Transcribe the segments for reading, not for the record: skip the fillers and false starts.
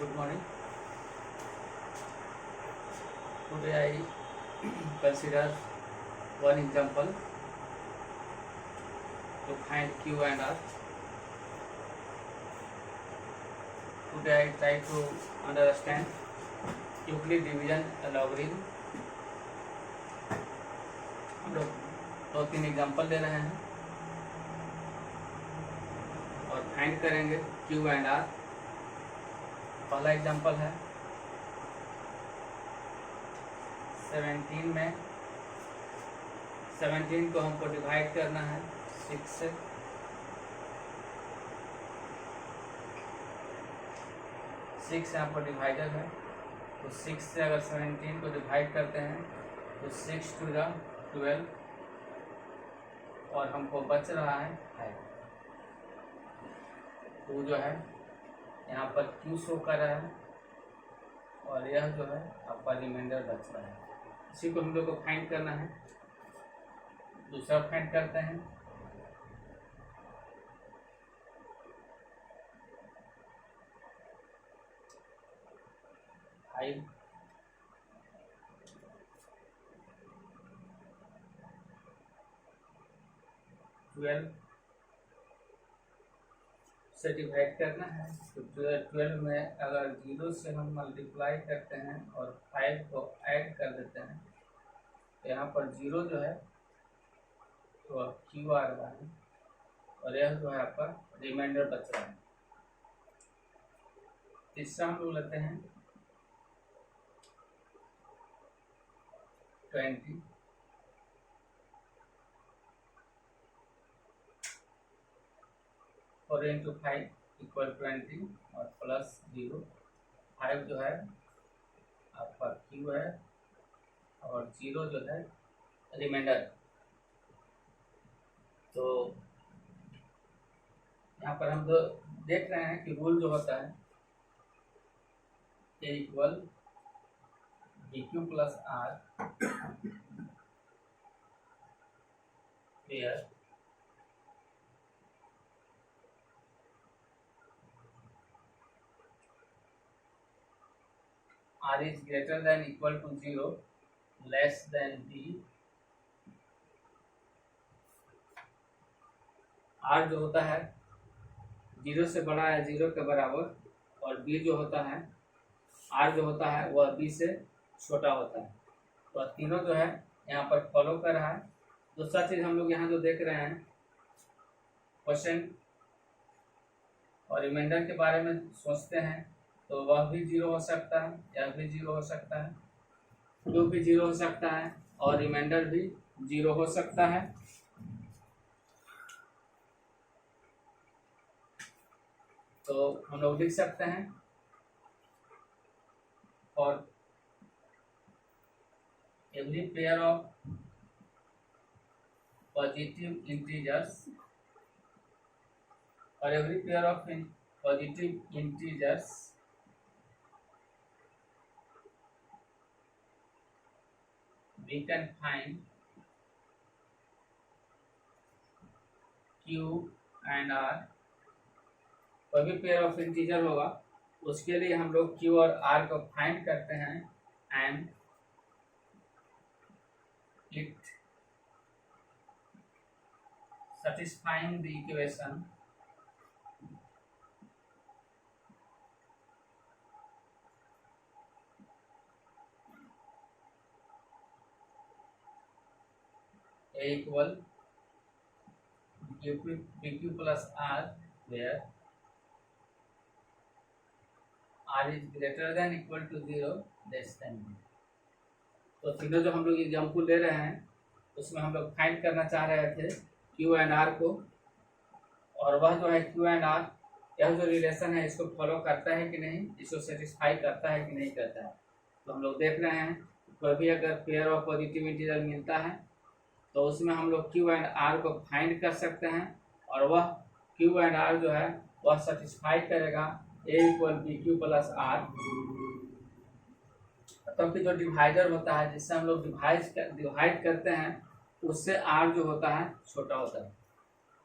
Good morning. Today I consider one example to find Q and R. Today I try to understand Euclid division logarithm. हम लोग 2-3 example ले रहे हैं और find करेंगे Q and R. पहला example है 17 में 17 को हमको डिवाइड करना है 6 से। 6 यहाँ पर डिवाइडर है, तो 6 से अगर 17 को डिवाइड करते हैं तो 6 टू द 12 और हमको बच रहा है 5। तो जो है यहाँ पर Q शो कर रहा है और यह जो है आपका रिमाइंडर बच रहा है। इसी को हम लोग को फाइंड करना है। दूसरा फाइंड करते हैं। फाइव 12 से डिवाइड करना है, तो 12 में अगर 0 से हम मल्टीप्लाई करते हैं और 5 को ऐड कर देते हैं तो यहाँ पर 0 जो है तो Q आ रहा है और यह जो है आपका रिमाइंडर बच रहा है। तीसरा हम लोग लेते हैं 20 4 into 5 इक्वल 20 और प्लस 0। 5 जो है आपका Q है और 0 जो है रिमाइंडर। तो यहाँ पर हम जो देख रहे हैं कि रूल जो होता है A equal BQ plus R where R is greater than equal to 0 less than B। R जो होता है 0 से बड़ा है 0 के बराबर और B जो होता है R जो होता है वह B से छोटा होता है। तो तीनों जो है यहाँ पर फॉलो कर रहा है। दूसरा चीज हम लोग यहाँ जो देख रहे हैं क्वेश्चन और रिमाइंडर के बारे में सोचते हैं तो वह भी 0 हो सकता है, यह भी 0 हो सकता है, Q भी 0 हो सकता है और रिमाइंडर भी 0 हो सकता है। तो हम लोग लिख सकते हैं और every pair of positive integers और every pair of positive integers we can find Q and R। कोई भी पेयर ऑफ इंटीजर होगा उसके लिए हम लोग Q और R को फाइंड करते हैं and it satisfying the equation A equal BQ plus R where R is greater than equal to 0 less than B। तो तीनों जो हम लोग एग्जाम्पल ले रहे हैं उसमें हम लोग फाइंड करना चाह रहे थे Q एंड R को, और वह जो है Q एंड R यह जो रिलेशन है इसको फॉलो करता है कि नहीं, इसको सेटिस्फाई करता है कि नहीं करता है। तो हम लोग देख रहे हैं कोई भी अगर पेयर ऑफ पॉजिटिव इंटीजर मिलता है तो उसमें हम लोग Q एंड R को फाइंड कर सकते हैं और वह Q एंड R जो है वह सेटिस्फाई करेगा A equal BQ plus R। तब कि जो डिवाइडर होता है जिससे हम लोग डिवाइड करते हैं उससे R जो होता है छोटा होता है।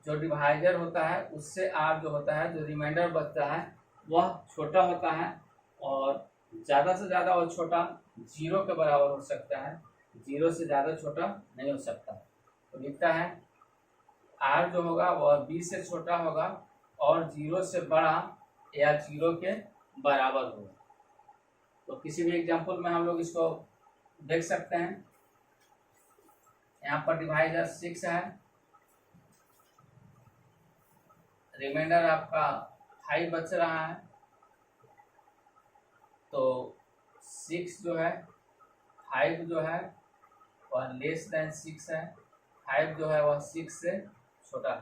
जो डिवाइडर होता है उससे R जो होता है, जो रिमाइंडर बचता है वह छोटा होता है और ज़्यादा से ज़्यादा और छोटा 0 के बराबर हो सकता है, 0 से ज़्यादा छोटा नहीं हो सकता। तो लिखता है r जो होगा वह b से छोटा होगा और 0 से बड़ा या 0 के बराबर होगा। तो किसी भी एग्जाम्पल में हम लोग इसको देख सकते हैं। यहाँ पर डिवाइडर 6 है, रिमाइंडर आपका 5 बच रहा है। तो 6 जो है 5 जो है वह लेस देन 6 है, 5 जो है वह 6 से छोटा।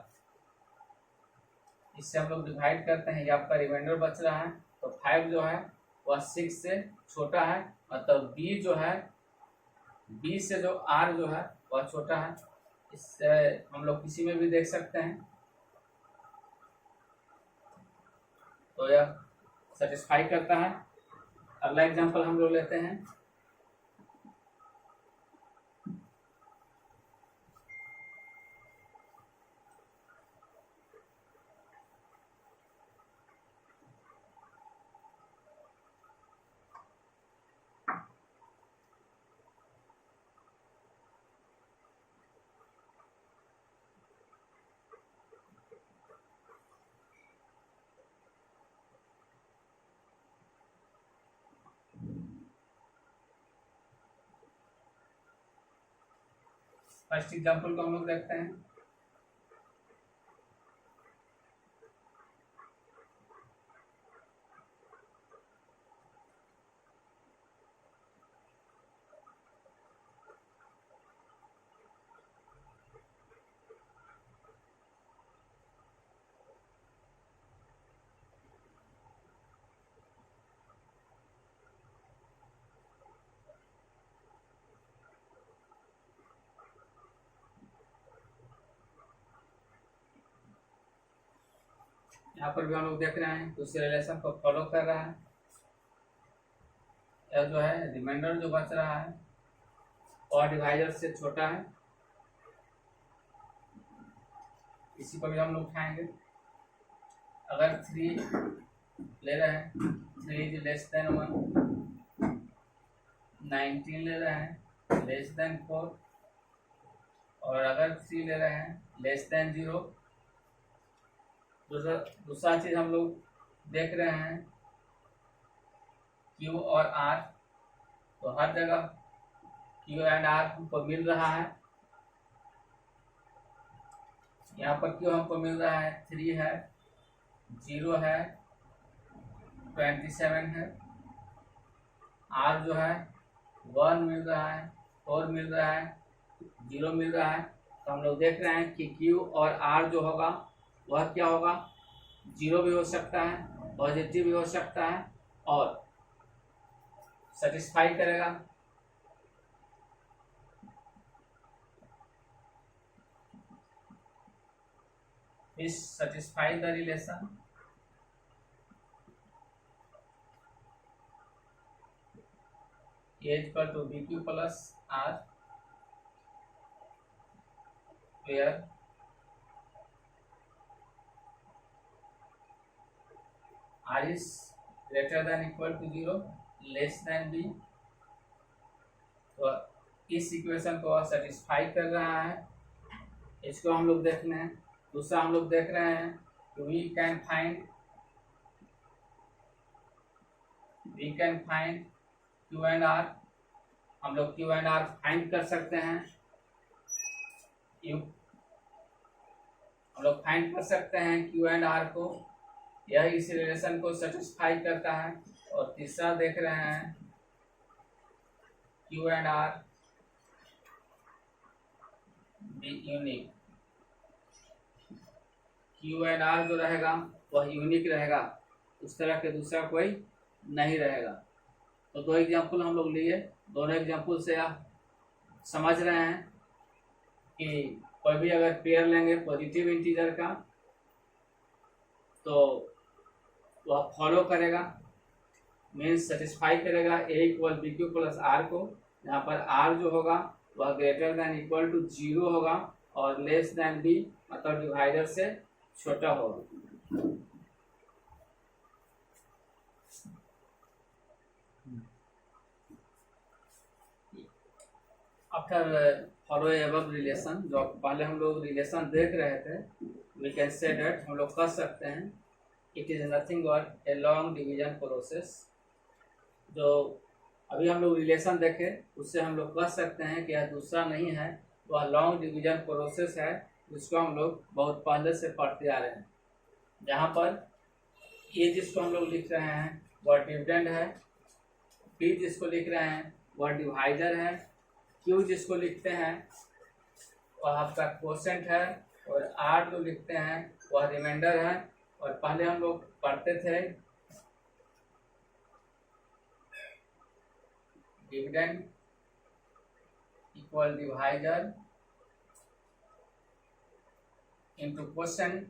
इससे हम लोग डिवाइड करते हैं, ये आपका रिमाइंडर बच रहा है। तो 5 जो है वह 6 से छोटा है, मतलब b जो है b से जो r जो है वह छोटा है। इससे हम लोग किसी में भी देख सकते हैं। तो यह सेटिस्फाई करता है। अगला एग्जांपल हम लोग लेते हैं। फर्स्ट एग्जांपल को हम लोग देखते हैं। यहाँ पर भी हम लोग देख रहे हैं उसी रिलेशन को फॉलो कर रहा है। यह जो है रिमाइंडर जो बच रहा है और डिवाइडर से छोटा है, इसी को भी हम लोग उठाएंगे। अगर 3 ले रहे हैं, 3 इज लेस देन 1, 19 ले रहे हैं लेस देन 4, और अगर 3 ले रहे हैं लेस देन 0। दूसरा चीज हम लोग देख रहे हैं Q और R। तो हर जगह Q एंड R हमको मिल रहा है। यहाँ पर Q हमको मिल रहा है 3 है, 0 है, 27 है। R जो है 1 मिल रहा है, 4 मिल रहा है, 0 मिल रहा है। तो हम लोग देख रहे हैं कि Q और R जो होगा वह क्या होगा, 0 भी हो सकता है, पॉजिटिव भी हो सकता है और सेटिस्फाई करेगा। इस satisfy the relation A equal to BQ plus R, where R is greater than equal to 0, less than B। तो इस इक्वेशन को सेटिस्फाई कर रहा है, इसको हम लोग देख रहे हैं। दूसरा हम लोग देख रहे हैं we can find Q and R। हम लोग Q एंड R फाइंड कर सकते हैं। हम लोग फाइंड कर सकते हैं Q एंड R को, यह इस रिलेशन को सेटिस्फाई करता है। और तीसरा देख रहे हैं Q and R be unique. Q and R जो रहेगा वह यूनिक रहेगा, उस तरह के दूसरा कोई नहीं रहेगा। तो 2 एग्जाम्पल हम लोग लिए, दोनों एग्जाम्पल से आप समझ रहे हैं कि कोई भी अगर पेयर लेंगे पॉजिटिव इंटीजर का तो वह फॉलो करेगा, मीन्स सेटिस्फाई करेगा A equal BQ plus R को। यहाँ पर R जो होगा वह ग्रेटर देन इक्वल टू 0 होगा और लेस देन B मतलब डिवाइडर से छोटा होगा। आफ्टर फॉलो एबव रिलेशन, जो पहले हम लोग रिलेशन देख रहे थे, वी कैन से दैट हम लोग कर सकते हैं it is nothing but a long division process. जो अभी हम लोग रिलेशन देखे उससे हम लोग कह सकते हैं कि यह दूसरा नहीं है, वह लॉन्ग डिवीजन प्रोसेस है जिसको हम लोग बहुत पहले से पढ़ते आ रहे हैं। जहाँ पर ए जिसको हम लोग लिख रहे हैं वह डिविडेंड है, बी जिसको लिख रहे हैं वह डिवाइडर है, क्यू जिसको लिखते हैं वह आपका क्वोशेंट है, और आर जो लिखते हैं वह रिमाइंडर है। और पहले हम लोग पढ़ते थे dividend equal divider into quotient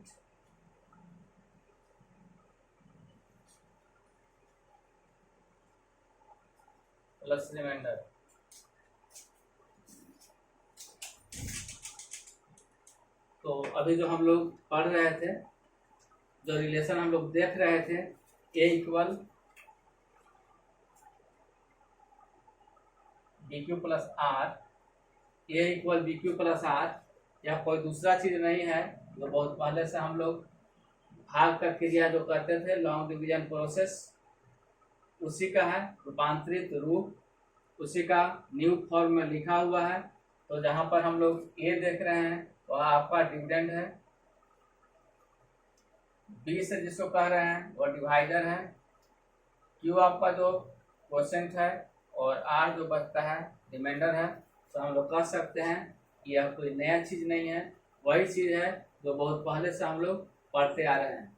plus remainder. तो अभी जो हम लोग पढ़ रहे थे, जो रिलेशन हम लोग देख रहे थे, A equal B Q plus R, A equal B Q plus R, यह कोई दूसरा चीज नहीं है जो बहुत पहले से हम लोग भाग का क्रिया जो करते थे लॉन्ग डिवीजन प्रोसेस, उसी का है रूपांतरित रूप, उसी का न्यू फॉर्म में लिखा हुआ है। तो जहाँ पर हम लोग ए देख रहे हैं वह आपका डिविडेंड है, बी से जिसको कह रहे हैं वह डिवाइडर है, क्यू आपका जो क्वोशेंट है, और आर जो बचता है रिमाइंडर है। तो हम लोग कह सकते हैं कि यह कोई नया चीज नहीं है, वही चीज है जो बहुत पहले से हम लोग पढ़ते आ रहे हैं।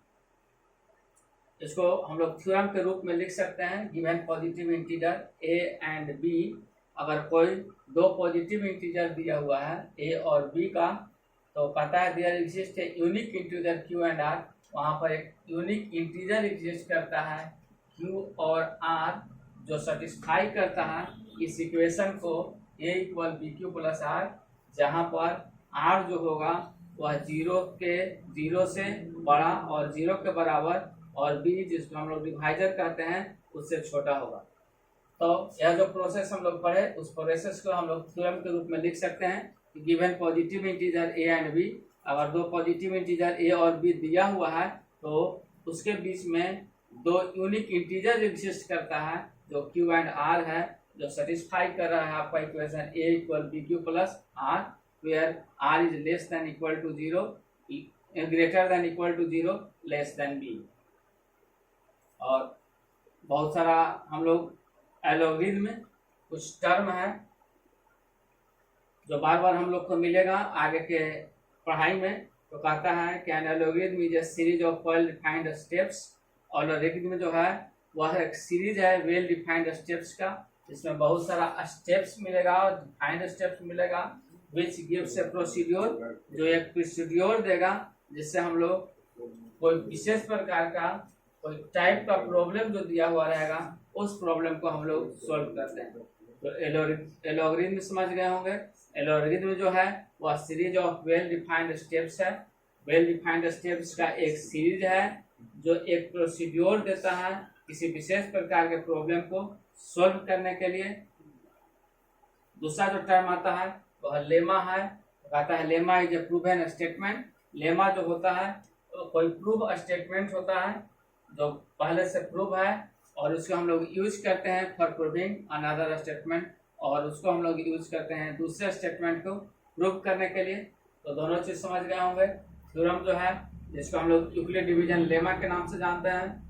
इसको हम लोग थ्योरम के रूप में लिख सकते हैं, given positive integer A and B, अगर कोई दो पॉजिटिव इंटीजर दिया हुआ है ए और बी का, तो कहता है there exist a unique integer Q and R, वहाँ पर एक यूनिक इंटीजर एग्जिस्ट करता है क्यू और आर जो सेटिस्फाई करता है इस इक्वेशन को A equal B Q plus R, जहाँ पर आर जो होगा वह जीरो से बड़ा और जीरो के बराबर, और बी जिसको हम लोग डिवाइडर कहते हैं उससे छोटा होगा। तो यह जो प्रोसेस हम लोग पढ़े उस प्रोसेस को हम लोग थ्योरम के रूप में लिख सकते हैं कि given positive integer A and B, अगर दो पॉजिटिव इंटीजर ए और बी दिया हुआ है तो उसके बीच में दो यूनिक इंटीजर एग्जिस्ट करता है जो क्यू एंड आर है, जो सेटिस्फाई कर रहा है आपका equation A equal B Q plus R, where R is less than equal to zero, greater than equal to zero, less than B. और बहुत सारा हम लोग एलोगरिथम में कुछ टर्म है जो बार बार हम लोग को मिलेगा आगे के पढ़ाई में। तो कहता है कि an algorithm is a series of well defined steps, और एलोगरिथम जो है वह एक सीरीज है वेल डिफाइंड स्टेप्स का, इसमें बहुत सारा स्टेप्स मिलेगा और डिफाइंड स्टेप्स मिलेगा, विच गिव्स ए प्रोसीड्योर, जो एक प्रोसीड्योर देगा जिससे हम लोग कोई विशेष प्रकार का कोई टाइप का प्रॉब्लम जो दिया हुआ रहेगा उस प्रॉब्लम को हम लोग सॉल्व करते हैं। तो एलोगरिथम समझ गए होंगे। एलोगरिथम जो है वह series of well defined steps है, वेल डिफाइंड स्टेप्स का एक सीरीज है जो एक प्रोसीड्योर देता है किसी विशेष प्रकार के प्रॉब्लम को सॉल्व करने के लिए। दूसरा जो टर्म आता है वह लेमा है, कहता है lemma is a proven statement. Lemma जो होता है तो कोई प्रूव स्टेटमेंट होता है जो पहले से प्रूव है, और उसको हम लोग यूज करते हैं फॉर प्रूविंग अनदर स्टेटमेंट, और उसको हम लोग यूज करते हैं दूसरे स्टेटमेंट को प्रूव करने के लिए। तो दोनों चीज समझ गए होंगे। थ्योरम जो है जिसको हम लोग यूक्लिड डिवीजन लेमा के नाम से जानते हैं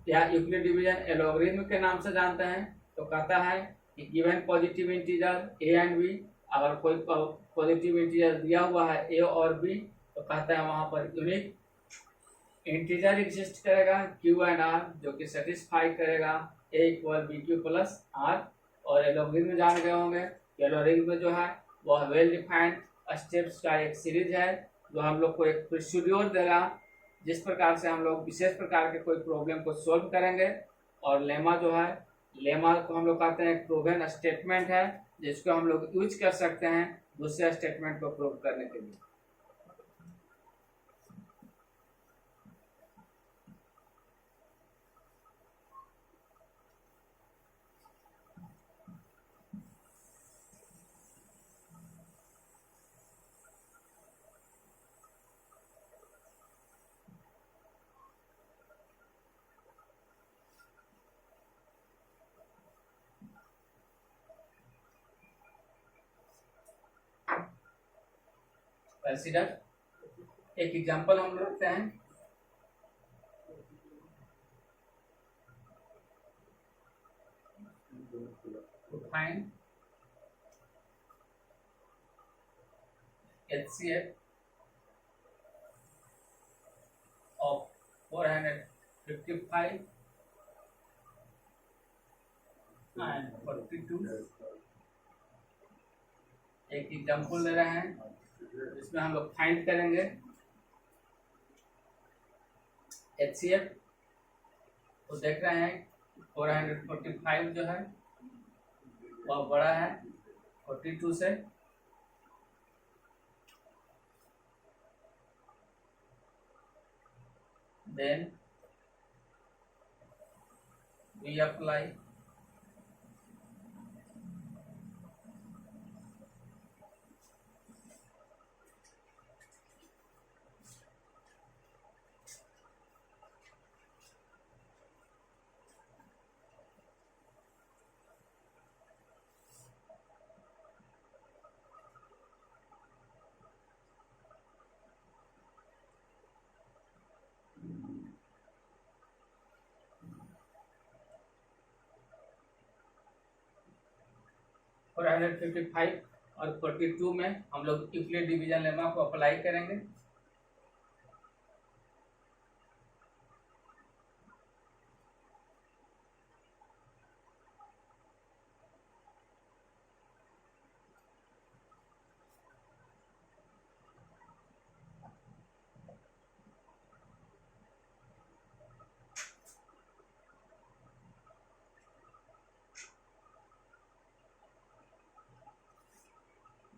या यूक्लिड डिवीजन एलोगरिथम के नाम से जानते हैं। तो कहता है कि given positive integer A and B, अगर कोई पॉजिटिव इंटीजर दिया हुआ है ए और बी, तो कहता है वहां पर यूनिक इंटीजर एग्जिस्ट करेगा क्यू एंड आर जो कि सेटिस्फाई करेगा A equal B Q plus R. और एलोगरिथम जान गए होंगे, एलोगरिथम जो है वह वेल डिफाइंड स्टेप्स का एक सीरीज है जो हम लोग को एक प्रोसीड्योर देगा जिस प्रकार से हम लोग विशेष प्रकार के कोई प्रॉब्लम को सॉल्व करेंगे। और लेमा जो है, लेमा को हम लोग कहते हैं एक प्रूवन स्टेटमेंट है जिसको हम लोग यूज कर सकते हैं दूसरे स्टेटमेंट को प्रूव करने के लिए। कंसीडर एक एग्जांपल हम लोग लेते हैं। To find HCF of 455 and 42 एक एग्जाम्पल ले रहे हैं इसमें हम लोग फाइंड करेंगे HCF। तो देख रहे हैं 445 जो है वह बड़ा है 42 से, then we apply और 155 और 42 में हम लोग यूक्लिड डिवीजन लेमा को अप्लाई करेंगे।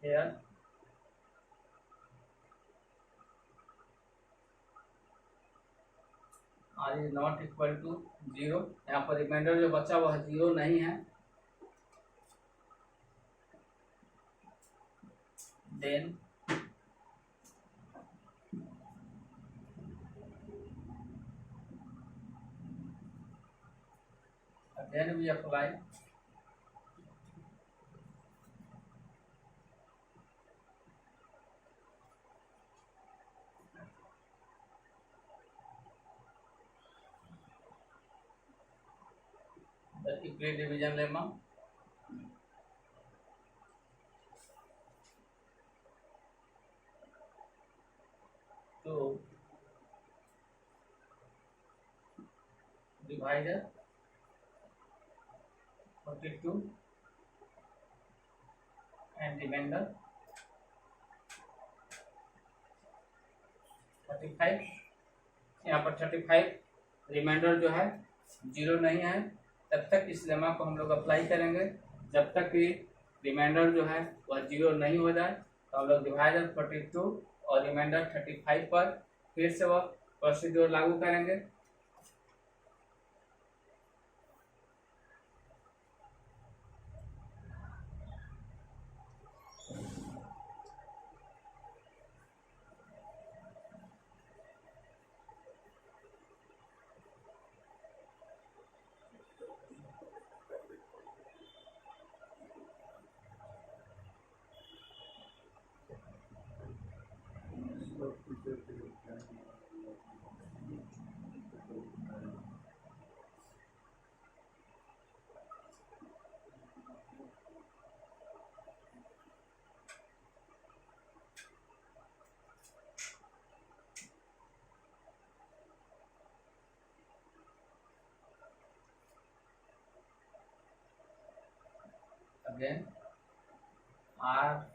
Here r is not equal to 0, यहाँ पर रिमाइंडर जो बचा वह 0 नहीं है। Then again we apply the Euclid division lemma। तो divider 42 and remainder 35। यहाँ पर 35 रिमाइंडर जो है 0 नहीं है, तब तक इस लेमा को हम लोग अप्लाई करेंगे जब तक कि रिमाइंडर जो है वह 0 नहीं हो जाए। तो हम लोग डिवाइडर 42 और रिमाइंडर 35 पर फिर से वह प्रोसीड्योर लागू करेंगे। Again r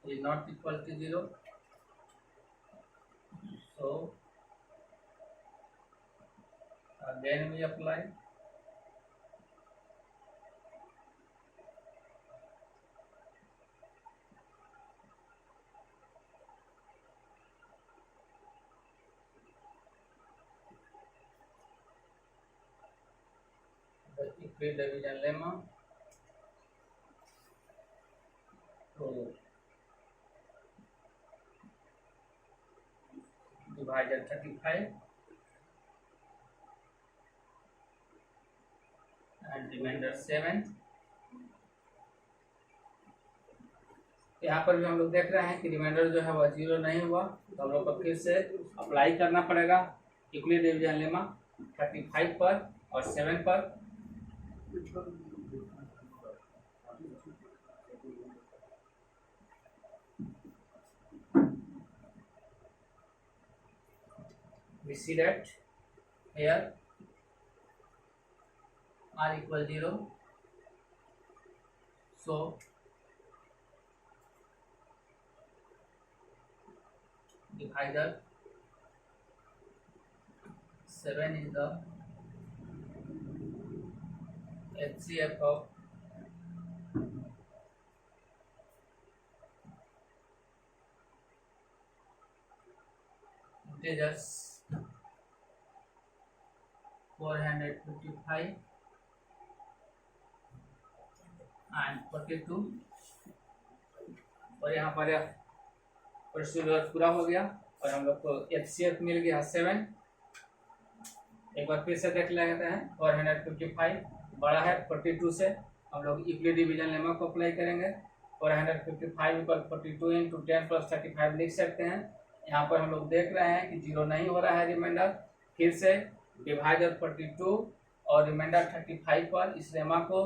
is not equal to 0, so again we apply the Euclid division lemma। तो divided 35 and remainder 7 यहाँ पर भी हम लोग देख रहे हैं कि रिमाइंडर जो है वह 0 नहीं हुआ, तो हम लोग को फिर से अप्लाई करना पड़ेगा यूक्लिड डिवीजन लेमा 35 पर और 7 पर। We see that here r equal 0, so divisor 7 is the HCF of integers 455 and 42। और यहाँ पर प्रोसीजर पूरा हो गया और हम लोग को HCF मिल गया 7। एक बार फिर से देख लेते हैं। 455 बड़ा है 42 से, हम लोग यूक्लिड डिवीजन लेमा को अप्लाई करेंगे। 455 = 42 इंटू 10 + 35 लिख सकते हैं। यहाँ पर हम लोग देख रहे हैं कि 0 नहीं हो रहा है रिमाइंडर। फिर से डिवाइडर 42 और रिमाइंडर 35 पर इस लेमा को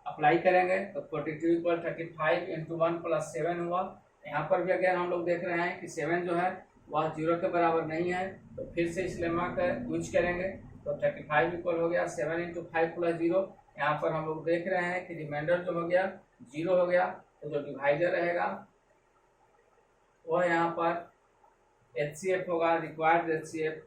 अप्लाई करेंगे, तो 42 = 35 इंटू 1 + 7 हुआ। यहाँ पर भी अगर हम लोग देख रहे हैं कि 7 जो है वह 0 के बराबर नहीं है, तो फिर से इस लेमा का यूज करेंगे, तो 35 इक्वल हो गया 7 × 5 + 0। यहाँ पर हम लोग देख रहे हैं कि रिमाइंडर जो हो गया 0 हो गया, तो जो डिवाइडर रहेगा वह यहाँ पर HCF होगा, रिक्वायर्ड HCF